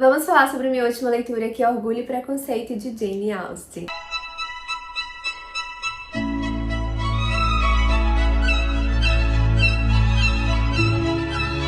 Vamos falar sobre minha última leitura, que é Orgulho e Preconceito, de Jane Austen.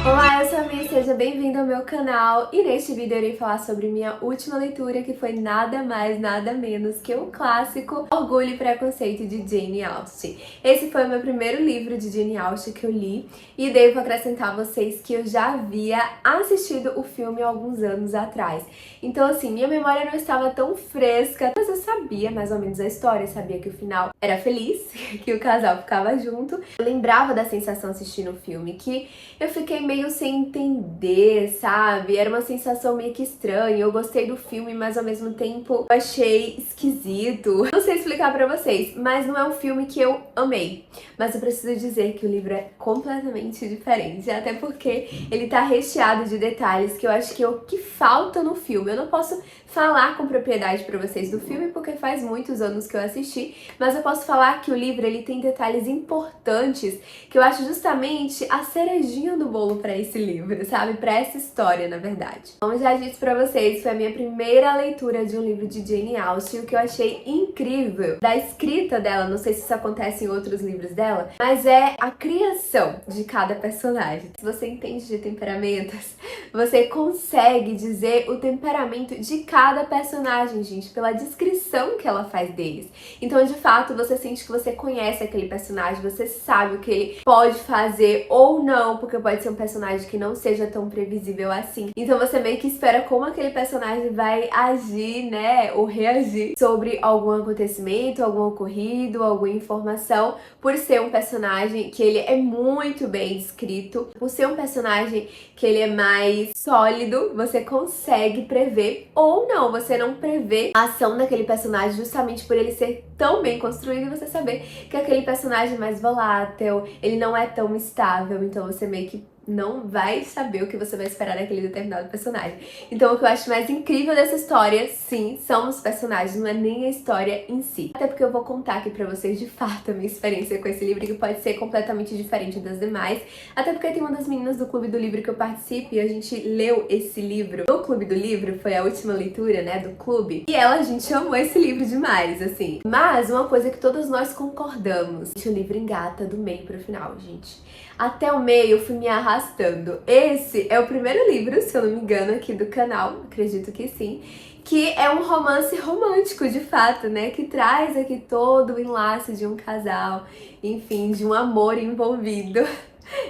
Olá, eu sou a Mia, seja bem-vindo ao meu canal e neste vídeo eu irei falar sobre minha última leitura, que foi nada mais, nada menos que o clássico Orgulho e Preconceito, de Jane Austen. Esse foi o meu primeiro livro de Jane Austen que eu li e devo acrescentar a vocês que eu já havia assistido o filme há alguns anos atrás. Então assim, minha memória não estava tão fresca, mas eu sabia mais ou menos a história, sabia que o final era feliz, que o casal ficava junto. Eu lembrava da sensação assistindo o filme, que eu fiquei meio sem entender, sabe? Era uma sensação meio que estranha. Eu gostei do filme, mas ao mesmo tempo eu achei esquisito. Não sei explicar pra vocês, mas não é um filme que eu amei. Mas eu preciso dizer que o livro é completamente diferente, até porque ele tá recheado de detalhes que eu acho que é o que falta no filme. Eu não posso falar com propriedade pra vocês do filme, porque faz muitos anos que eu assisti, mas eu posso falar que o livro ele tem detalhes importantes que eu acho justamente a cerejinha do bolo pra esse livro, sabe? Pra essa história, na verdade. Como já disse pra vocês, foi a minha primeira leitura de um livro de Jane Austen. O que eu achei incrível da escrita dela, não sei se isso acontece em outros livros dela, mas é a criação de cada personagem. Se você entende de temperamentos, você consegue dizer o temperamento de cada personagem, gente, pela descrição que ela faz deles. Então, de fato, você sente que você conhece aquele personagem, você sabe o que ele pode fazer ou não, porque pode ser um personagem que não seja tão previsível assim. Então você meio que espera como aquele personagem vai agir, né, ou reagir sobre algum acontecimento, algum ocorrido, alguma informação, por ser um personagem que ele é muito bem descrito, por ser um personagem que ele é mais sólido, você consegue prever ou não, você não prevê a ação daquele personagem justamente por ele ser tão bem construído e você saber que aquele personagem é mais volátil, ele não é tão estável, então você meio que não vai saber o que você vai esperar daquele determinado personagem. Então o que eu acho mais incrível dessa história, sim, são os personagens, não é nem a história em si. Até porque eu vou contar aqui pra vocês de fato a minha experiência com esse livro, que pode ser completamente diferente das demais. Até porque tem uma das meninas do Clube do Livro que eu participo e a gente leu esse livro no Clube do Livro, foi a última leitura, né, do clube. E a gente amou esse livro demais, assim. Mas uma coisa que todas nós concordamos, o livro engata do meio pro final, gente. Até o meio eu fui me arrastando. Esse é o primeiro livro, se eu não me engano, aqui do canal, acredito que sim, que é um romance romântico, de fato, né? Que traz aqui todo o enlace de um casal, enfim, de um amor envolvido.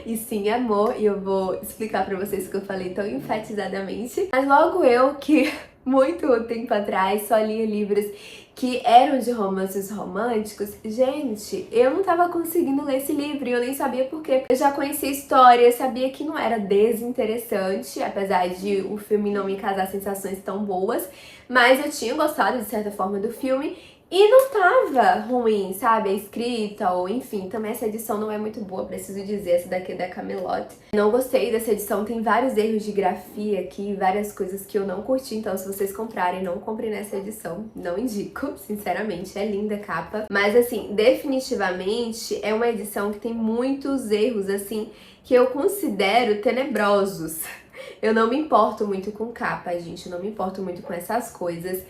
E sim, amor, e eu vou explicar pra vocês o que eu falei tão enfatizadamente. Mas logo eu, que muito tempo atrás só lia livros que eram de romances românticos, gente, eu não tava conseguindo ler esse livro e eu nem sabia por quê. Eu já conhecia a história, sabia que não era desinteressante, apesar de o filme não me causar sensações tão boas, mas eu tinha gostado de certa forma do filme. E não tava ruim, sabe, a escrita, ou enfim, também essa edição não é muito boa, preciso dizer, essa daqui é da Camelot. Não gostei dessa edição, tem vários erros de grafia aqui, várias coisas que eu não curti, então se vocês comprarem, não comprem nessa edição, não indico, sinceramente, é linda a capa. Mas assim, definitivamente é uma edição que tem muitos erros, assim, que eu considero tenebrosos. Eu não me importo muito com capa, gente, eu não me importo muito com essas coisas.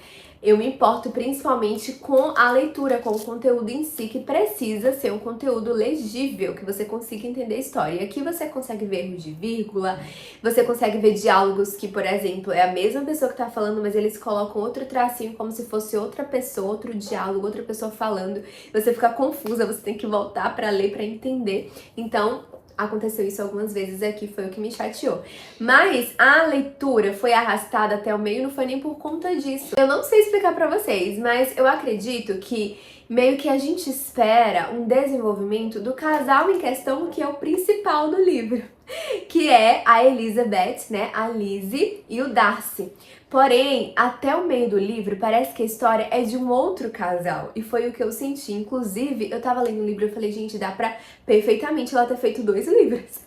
Eu me importo principalmente com a leitura, com o conteúdo em si, que precisa ser um conteúdo legível, que você consiga entender a história. E aqui você consegue ver erros de vírgula, você consegue ver diálogos que, por exemplo, é a mesma pessoa que tá falando, mas eles colocam outro tracinho como se fosse outra pessoa, outro diálogo, outra pessoa falando. Você fica confusa, você tem que voltar pra ler, pra entender. Então, aconteceu isso algumas vezes aqui, foi o que me chateou. Mas a leitura foi arrastada até o meio, não foi nem por conta disso. Eu não sei explicar pra vocês, mas eu acredito que meio que a gente espera um desenvolvimento do casal em questão, que é o principal do livro, que é a Elizabeth, né, a Lizzie e o Darcy. Porém, até o meio do livro, parece que a história é de um outro casal. E foi o que eu senti. Inclusive, eu tava lendo o livro e eu falei, gente, dá pra perfeitamente ela ter feito 2 livros.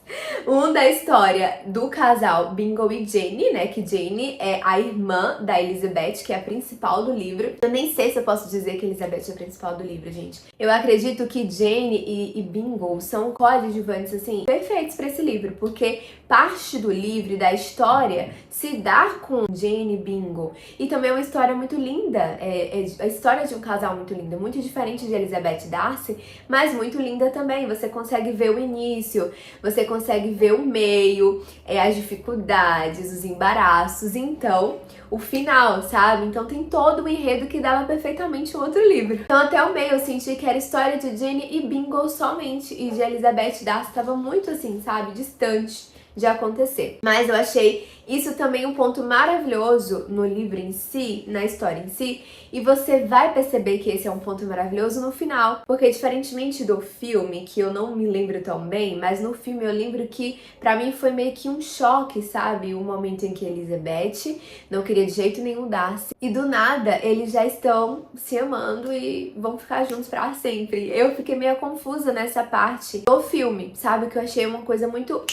Um da história do casal Bingle e Jane, né? Que Jane é a irmã da Elizabeth, que é a principal do livro. Eu nem sei se eu posso dizer que Elizabeth é a principal do livro, gente. Eu acredito que Jane e Bingle são coadjuvantes, assim, perfeitos pra esse livro. Porque parte do livro e da história se dar com Jane e Bingo. E também é uma história muito linda, é a história de um casal muito linda, muito diferente de Elizabeth e Darcy, mas muito linda também. Você consegue ver o início, você consegue ver o meio, as dificuldades, os embaraços, então o final, sabe? Então tem todo o enredo que dava perfeitamente um outro livro. Então até o meio eu senti que era a história de Jane e Bingo somente, e de Elizabeth e Darcy estava muito assim, sabe? Distante de acontecer. Mas eu achei isso também um ponto maravilhoso no livro em si, na história em si, e você vai perceber que esse é um ponto maravilhoso no final, porque diferentemente do filme, que eu não me lembro tão bem, mas no filme eu lembro que pra mim foi meio que um choque, sabe? O momento em que Elizabeth não queria de jeito nenhum Darcy, e do nada eles já estão se amando e vão ficar juntos pra sempre. Eu fiquei meio confusa nessa parte do filme, sabe? Que eu achei uma coisa muito...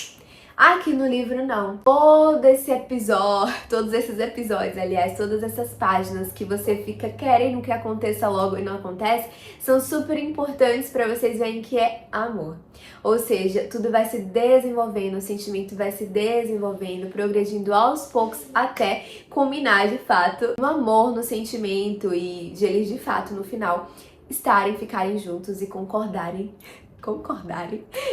Aqui no livro não. Todo esse episódio, todos esses episódios, aliás, todas essas páginas que você fica querendo que aconteça logo e não acontece, são super importantes pra vocês verem que é amor. Ou seja, tudo vai se desenvolvendo, o sentimento vai se desenvolvendo, progredindo aos poucos até culminar de fato no amor, no sentimento e de eles de fato no final ficarem juntos e concordarem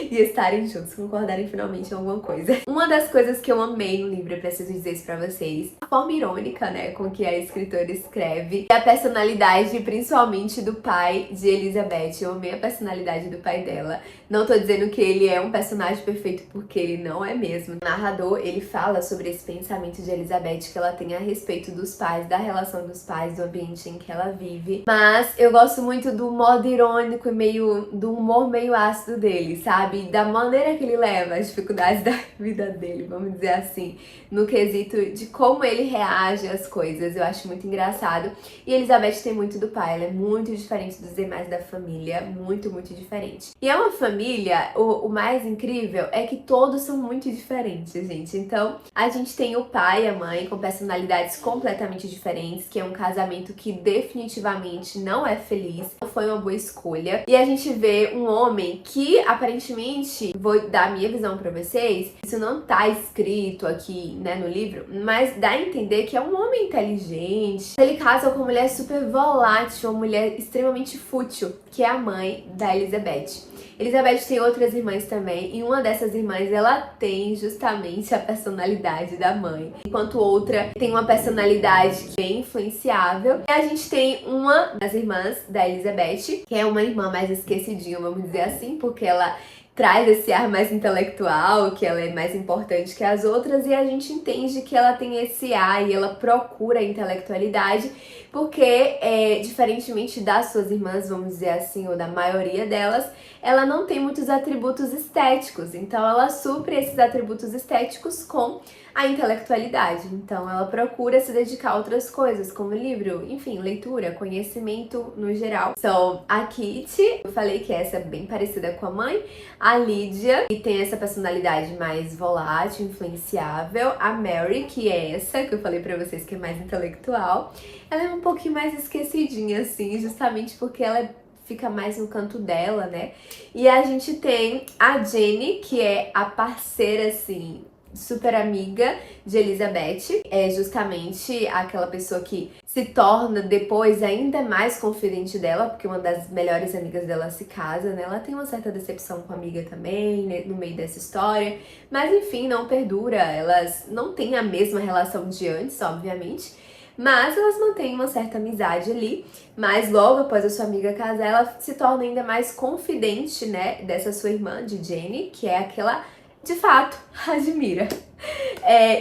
e estarem juntos, concordarem finalmente em alguma coisa. Uma das coisas que eu amei no livro, eu preciso dizer isso pra vocês, a forma irônica, né, com que a escritora escreve, e a personalidade, principalmente do pai de Elizabeth. Eu amei a personalidade do pai dela. Não tô dizendo que ele é um personagem perfeito, porque ele não é mesmo. O narrador, ele fala sobre esse pensamento de Elizabeth que ela tem a respeito dos pais, da relação dos pais, do ambiente em que ela vive. Mas eu gosto muito do modo irônico e do humor meio ácido dele, sabe? Da maneira que ele leva as dificuldades da vida dele, vamos dizer assim, no quesito de como ele reage às coisas. Eu acho muito engraçado. E Elizabeth tem muito do pai, ela é muito diferente dos demais da família, muito, muito diferente. E é uma família, o mais incrível é que todos são muito diferentes, gente. Então, a gente tem o pai e a mãe com personalidades completamente diferentes, que é um casamento que definitivamente não é feliz, não foi uma boa escolha. E a gente vê um homem que, aparentemente, vou dar a minha visão pra vocês, isso não tá escrito aqui, né, no livro, mas dá a entender que é um homem inteligente. Ele casa com uma mulher super volátil, uma mulher extremamente fútil, que é a mãe da Elizabeth. Elizabeth tem outras irmãs também, e uma dessas irmãs, ela tem justamente a personalidade da mãe, enquanto outra tem uma personalidade bem influenciável. E a gente tem uma das irmãs da Elizabeth, que é uma irmã mais esquecidinha, vamos dizer assim, porque ela traz esse ar mais intelectual, que ela é mais importante que as outras, e a gente entende que ela tem esse ar e ela procura a intelectualidade, porque, diferentemente das suas irmãs, vamos dizer assim, ou da maioria delas, ela não tem muitos atributos estéticos, então ela supre esses atributos estéticos com a intelectualidade. Então ela procura se dedicar a outras coisas, como livro, enfim, leitura, conhecimento no geral. São a Kitty, eu falei que essa é bem parecida com a mãe, a Lydia, que tem essa personalidade mais volátil, influenciável, a Mary, que é essa, que eu falei pra vocês que é mais intelectual. Ela é um pouquinho mais esquecidinha, assim, justamente porque ela fica mais no canto dela, né? E a gente tem a Jenny, que é a parceira, assim, super amiga de Elizabeth, é justamente aquela pessoa que se torna depois ainda mais confidente dela, porque uma das melhores amigas dela se casa, né? Ela tem uma certa decepção com a amiga também, né, no meio dessa história, mas enfim, não perdura, elas não têm a mesma relação de antes, obviamente, mas elas mantêm uma certa amizade ali, mas logo após a sua amiga casar, ela se torna ainda mais confidente, né, dessa sua irmã, de Jenny, que é aquela, de fato, admira.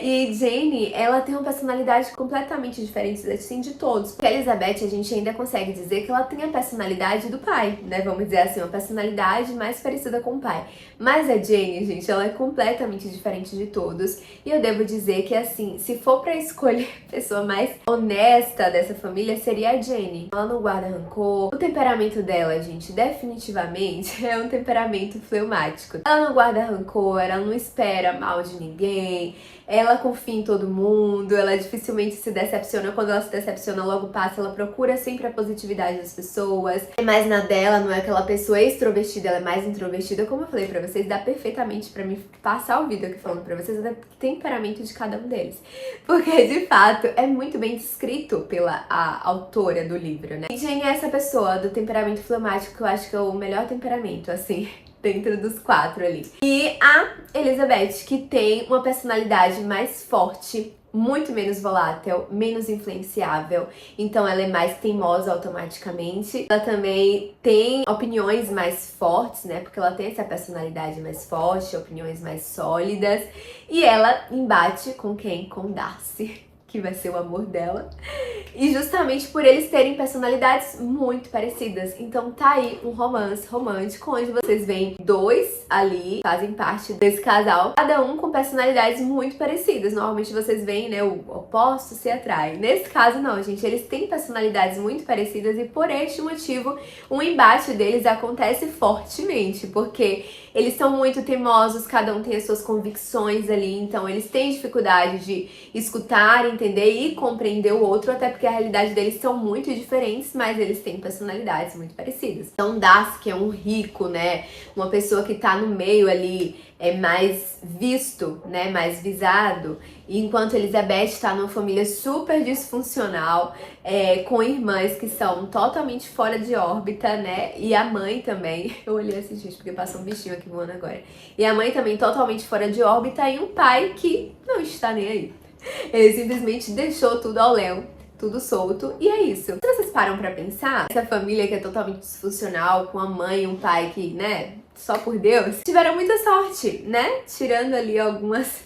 E Jane, ela tem uma personalidade completamente diferente, assim, de todos. Porque a Elizabeth, a gente ainda consegue dizer que ela tem a personalidade do pai, né? Vamos dizer assim, uma personalidade mais parecida com o pai. Mas a Jane, gente, ela é completamente diferente de todos. E eu devo dizer que, assim, se for pra escolher a pessoa mais honesta dessa família, seria a Jane. Ela não guarda rancor. O temperamento dela, gente, definitivamente é um temperamento fleumático. Ela não guarda rancor, ela não espera mal de ninguém. ninguém, ela confia em todo mundo, ela dificilmente se decepciona. Quando ela se decepciona, logo passa, ela procura sempre a positividade das pessoas. É mais na dela, não é aquela pessoa extrovertida, ela é mais introvertida. Como eu falei pra vocês, dá perfeitamente pra mim passar o vídeo aqui falando pra vocês o temperamento de cada um deles. Porque, de fato, é muito bem descrito pela a autora do livro, né? E Jane é essa pessoa do temperamento fleumático, que eu acho que é o melhor temperamento, assim, dentro dos 4 ali. E a Elizabeth, que tem uma personalidade mais forte, muito menos volátil, menos influenciável, então ela é mais teimosa automaticamente. Ela também tem opiniões mais fortes, né, porque ela tem essa personalidade mais forte, opiniões mais sólidas, e ela embate com quem? Com Darcy, que vai ser o amor dela. E justamente por eles terem personalidades muito parecidas. Então tá aí um romance romântico, onde vocês veem 2 ali, fazem parte desse casal, cada um com personalidades muito parecidas. Normalmente vocês veem, né, o oposto se atrai. Nesse caso não, gente, eles têm personalidades muito parecidas e por este motivo o embate deles acontece fortemente, porque eles são muito teimosos, cada um tem as suas convicções ali, então eles têm dificuldade de escutar, entender e compreender o outro, até porque a realidade deles são muito diferentes, mas eles têm personalidades muito parecidas. Então Darcy, que é um rico, né, uma pessoa que tá no meio ali, é mais visto, né, mais visado, enquanto Elizabeth tá numa família super disfuncional, com irmãs que são totalmente fora de órbita, né, e a mãe também, eu olhei assim, gente, porque passou um bichinho aqui voando agora, e a mãe também totalmente fora de órbita, e um pai que não está nem aí. Ele simplesmente deixou tudo ao léu, tudo solto, e é isso. Se vocês param pra pensar, essa família que é totalmente disfuncional, com a mãe e um pai que, né, só por Deus, tiveram muita sorte, né? Tirando ali algumas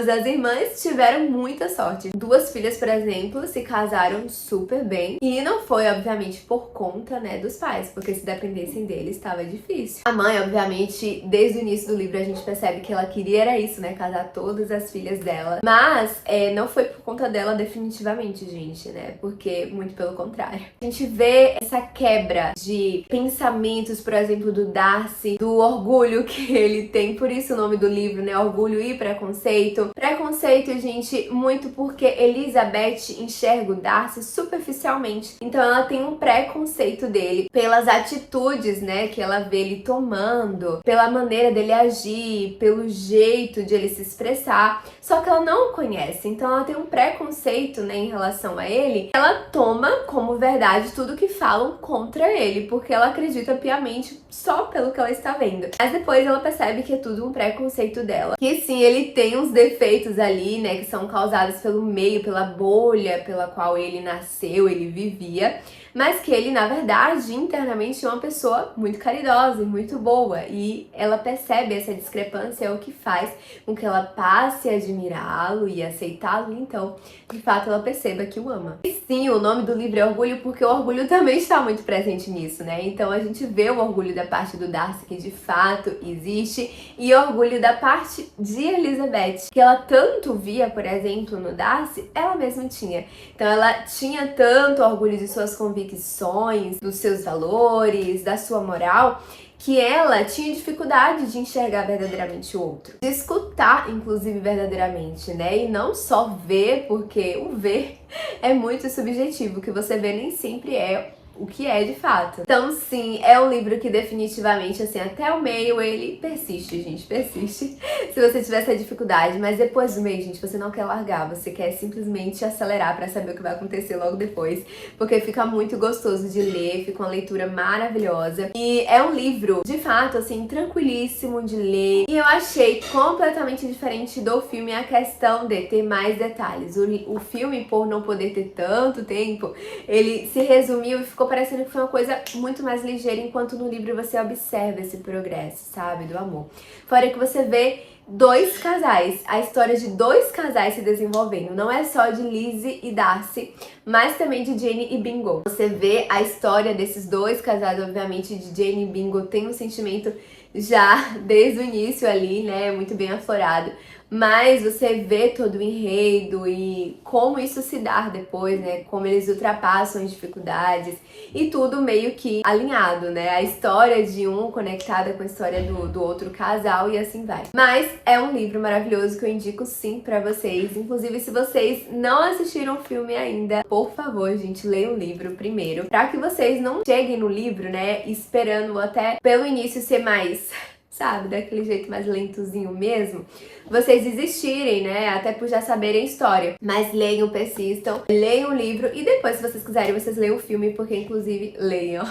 das irmãs, tiveram muita sorte. 2 filhas, por exemplo, se casaram super bem. E não foi, obviamente, por conta, né, dos pais, porque se dependessem deles, estava difícil. A mãe, obviamente, desde o início do livro a gente percebe que ela queria era isso, né? Casar todas as filhas dela. Mas não foi por conta dela definitivamente, gente, né? Porque, muito pelo contrário. A gente vê essa quebra de pensamentos, por exemplo, do Darcy, do orgulho que ele tem, por isso o nome do livro, né? Orgulho e preconceito. Preconceito, gente, muito porque Elizabeth enxerga o Darcy superficialmente. Então ela tem um preconceito dele pelas atitudes, né, que ela vê ele tomando, pela maneira dele agir, pelo jeito de ele se expressar. Só que ela não o conhece, então ela tem um preconceito, né, em relação a ele. Ela toma como verdade tudo que falam contra ele, porque ela acredita piamente só pelo que ela está vendo. Mas depois ela percebe que é tudo um preconceito dela. Que sim, ele tem uns defeitos ali, né, que são causados pelo meio, pela bolha pela qual ele nasceu, ele vivia, mas que ele, na verdade, internamente é uma pessoa muito caridosa e muito boa. E ela percebe essa discrepância, é o que faz com que ela passe a admirá-lo e aceitá-lo, então, de fato, ela perceba que o ama. E sim, o nome do livro é Orgulho, porque o orgulho também está muito presente nisso, né? Então a gente vê o orgulho da parte do Darcy, que de fato existe, e orgulho da parte de Elizabeth, que ela tanto via, por exemplo, no Darcy, ela mesma tinha. Então ela tinha tanto orgulho de suas convicções, dos seus valores, da sua moral, que ela tinha dificuldade de enxergar verdadeiramente o outro, de escutar, inclusive, verdadeiramente, né? E não só ver, porque o ver é muito subjetivo, o que você vê nem sempre é o que é de fato. Então sim, é um livro que definitivamente, assim, até o meio ele persiste, gente, persiste. Se você tiver essa dificuldade, mas depois do meio, gente, você não quer largar, você quer simplesmente acelerar pra saber o que vai acontecer logo depois, porque fica muito gostoso de ler, fica uma leitura maravilhosa. E é um livro, de fato, assim, tranquilíssimo de ler. E eu achei completamente diferente do filme a questão de ter mais detalhes. O filme, por não poder ter tanto tempo, ele se resumiu e ficou parecendo que foi uma coisa muito mais ligeira, enquanto no livro você observa esse progresso, sabe, do amor. Fora que você vê 2 casais, a história de 2 casais se desenvolvendo. Não é só de Lizzie e Darcy, mas também de Jane e Bingo. Você vê a história desses 2 casais, obviamente, de Jane e Bingo tem um sentimento já desde o início ali, né, muito bem aflorado. mas você vê todo o enredo e como isso se dá depois, né? Como eles ultrapassam as dificuldades e tudo meio que alinhado, né? A história de um conectada com a história do outro casal e assim vai. Mas é um livro maravilhoso que eu indico sim pra vocês. Inclusive, se vocês não assistiram o filme ainda, por favor, gente, leiam o livro primeiro, pra que vocês não cheguem no livro, né, esperando até pelo início ser mais, sabe, daquele jeito mais lentozinho mesmo, vocês desistirem, né, até por já saberem a história. Mas leiam, persistam, leiam o livro e depois, se vocês quiserem, vocês leiam o filme, porque inclusive, leiam.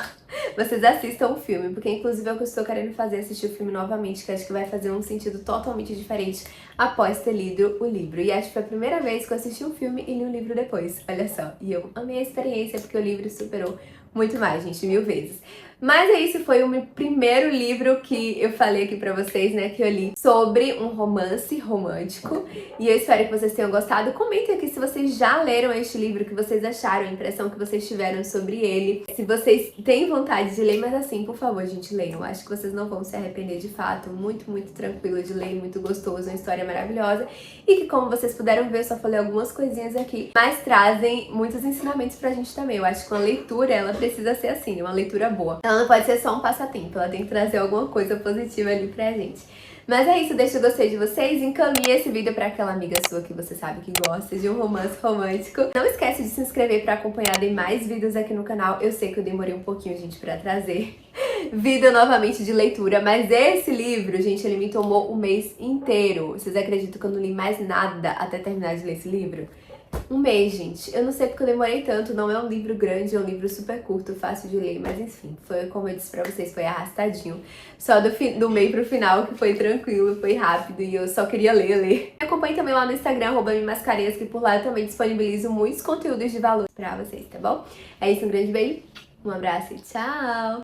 Vocês assistam o filme, porque inclusive é o que eu estou querendo fazer, assistir o filme novamente, que acho que vai fazer um sentido totalmente diferente após ter lido o livro. E acho que foi a primeira vez que eu assisti um filme e li um livro depois, olha só. E eu amei a experiência, porque o livro superou muito mais, gente, 1000 vezes. Mas é isso, foi o meu primeiro livro que eu falei aqui pra vocês, né, que eu li sobre um romance romântico. E eu espero que vocês tenham gostado. Comentem aqui se vocês já leram este livro, o que vocês acharam, a impressão que vocês tiveram sobre ele. Se vocês têm vontade de ler, mas assim, por favor, gente, leiam. Acho que vocês não vão se arrepender de fato. Muito, muito tranquilo de ler, muito gostoso, uma história maravilhosa. E que, como vocês puderam ver, eu só falei algumas coisinhas aqui, mas trazem muitos ensinamentos pra gente também. Eu acho que uma leitura, ela precisa ser assim, uma leitura boa. Ela não pode ser só um passatempo, ela tem que trazer alguma coisa positiva ali pra gente. Mas é isso, deixa o gostei de vocês, encaminhe esse vídeo pra aquela amiga sua que você sabe que gosta de um romance romântico. Não esquece de se inscrever pra acompanhar mais vídeos aqui no canal. Eu sei que eu demorei um pouquinho, gente, pra trazer vídeo novamente de leitura, mas esse livro, gente, ele me tomou um mês inteiro. Vocês acreditam que eu não li mais nada até terminar de ler esse livro? Um mês, gente. Eu não sei porque eu demorei tanto, não é um livro grande, é um livro super curto, fácil de ler, mas enfim, foi como eu disse pra vocês, foi arrastadinho. Só do meio pro final, que foi tranquilo, foi rápido e eu só queria ler. Acompanhe também lá no Instagram, @mimascarenhas, que por lá eu também disponibilizo muitos conteúdos de valor pra vocês, tá bom? É isso, um grande beijo, um abraço e tchau!